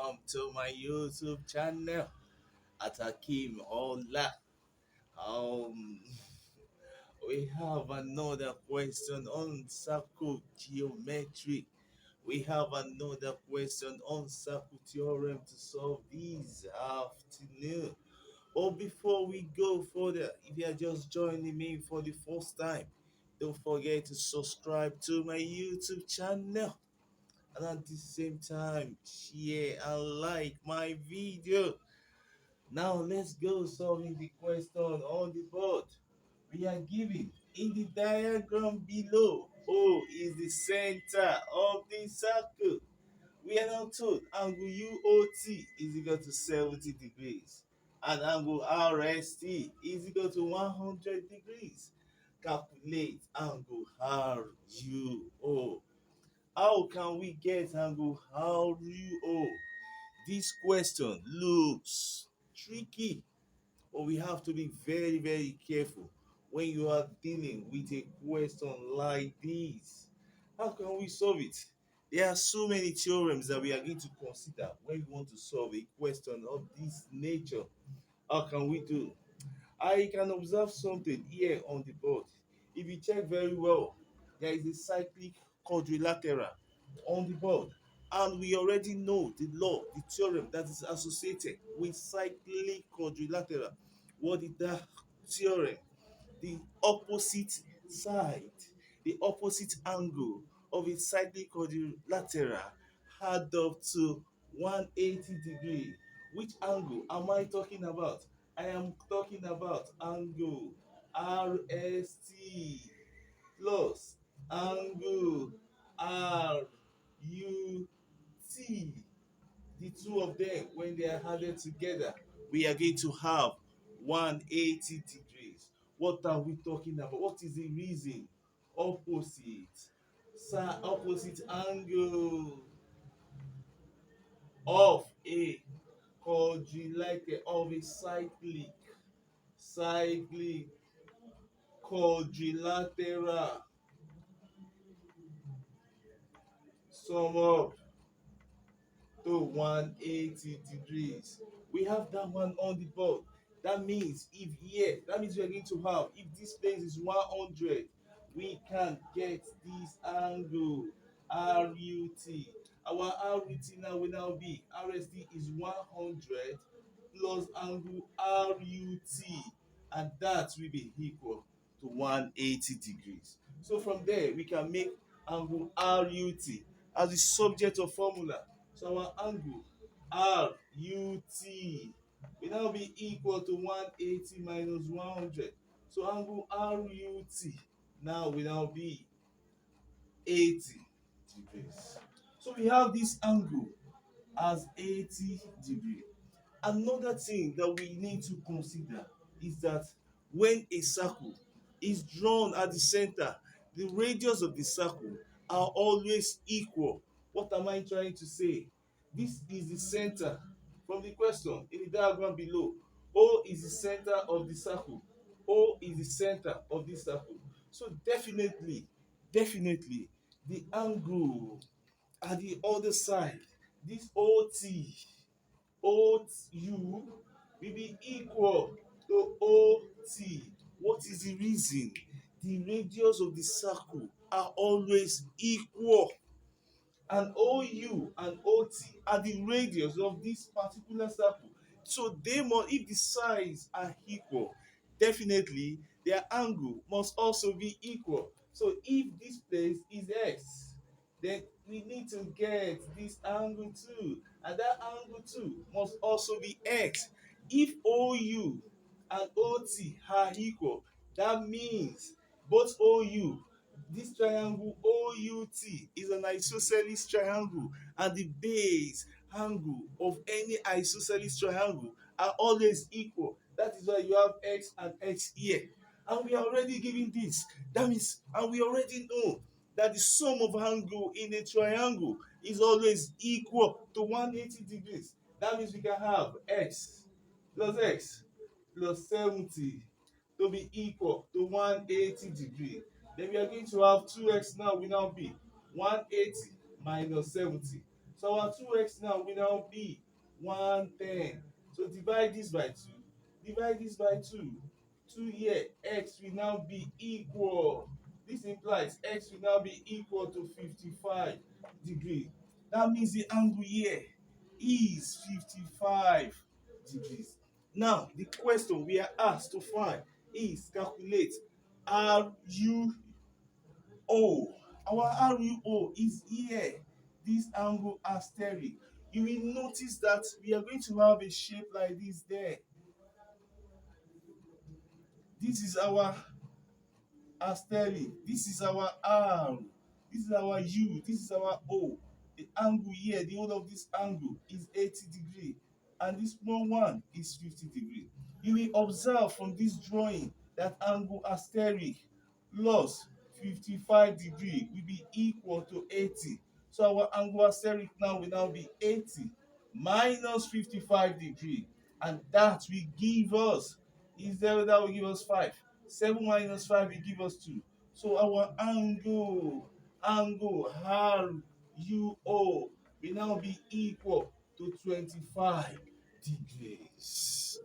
welcome to my YouTube channel at Akeem. Hola. Um, we have another question on circle geometry. We have another question on circle theorem to solve this afternoon. But before we go further, if you are just joining me for the first time, don't forget to subscribe to my YouTube channel and at the same time share and like my video. Now let's go solving the question on the board. We are given in the diagram below O is the center of the circle. We are now told angle UOT is equal to 70 degrees and angle RST is equal to 100 degrees. Calculate angle RUO. How can we get angle RUO? This question looks tricky, but we have to be very, very careful when you are dealing with a question like this. How can we solve it? There are so many theorems that we are going to consider when we want to solve a question of this nature. How can we do? I can observe something here on the board. If you check very well, there is a cyclic quadrilateral on the board. And we already know the law, the theorem that is associated with cyclic quadrilateral. What is that theorem? The opposite side, the opposite angle of a cyclic quadrilateral add up to 180 degree. Which angle am I talking about? I am talking about angle RST plus angle RUT. The two of them, when they are added together, we are going to have 180 degrees. What are we talking about? What is the reason? Opposite. Opposite angle of a quadrilateral, of a cyclic quadrilateral. Sum up to 180 degrees. We have that one on the board. That means if here, that means we are going to have, if this place is 100, we can get this angle RUT. Our RUT now will now be RST is 100 plus angle RUT, and that will be equal to 180 degrees. So from there, we can make angle RUT as the subject of formula. So our angle RUT will now be equal to 180 minus 100. So angle RUT now will now be 80 degrees. So we have this angle as 80 degrees. Another thing that we need to consider is that when a circle is drawn at the center, the radius of the circle are always equal. What am I trying to say? This is the center from the question in the diagram below. O is the center of the circle. O is the center of this circle. So definitely, the angle at the other side, this OT OU will be equal to OT. What is the reason? The radius of the circle are always equal, and OU and OT are the radius of this particular circle. So they must, if the sides are equal, definitely their angle must also be equal. So if this place is X, then we need to get this angle too, and that angle too must also be X. If OU and OT are equal, that means both OU, this triangle OUT is an isosceles triangle, and the base angle of any isosceles triangle are always equal. That is why you have X and X here. And we are already given this. That means, and we already know that the sum of angle in a triangle is always equal to 180 degrees. That means we can have X plus 70 to be equal to 180 degrees. Then we are going to have 2x now will now be 180 minus 70. So our 2x now will now be 110. So divide this by 2. Divide this by 2. 2 here, x will now be equal. This implies x will now be equal to 55 degrees. That means the angle here is 55 degrees. Now, the question we are asked to find is calculate RU our RUO is here. This angle asterisk. You will notice that we are going to have a shape like this there. This is our asterisk. This is our R. This is our U. This is our O. The angle here, the whole of this angle is 80 degrees, and this small one is 50 degrees. You will observe from this drawing that angle asterisk plus 55 degrees will be equal to 80. So our angle asterisk now will now be 80 minus 55 degrees, and that will give us, is there, that will give us 5. 7 minus 5 will give us 2. So our angle RUO will now be equal to 25 degrees.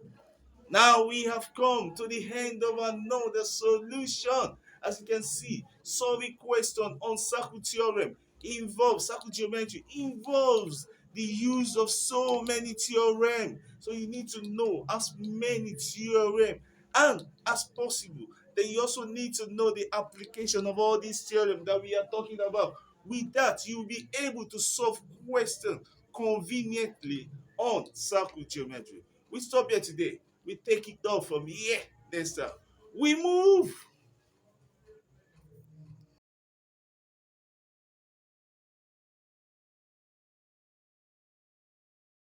Now we have come to the end of another solution. As you can see, solving question on circle theorem involves circle geometry, involves the use of so many theorems. So you need to know as many theorems and as possible. Then you also need to know the application of all these theorems that we are talking about. With that, you will be able to solve questions conveniently on circle geometry. We stop here today. We take it off from here next time. We move.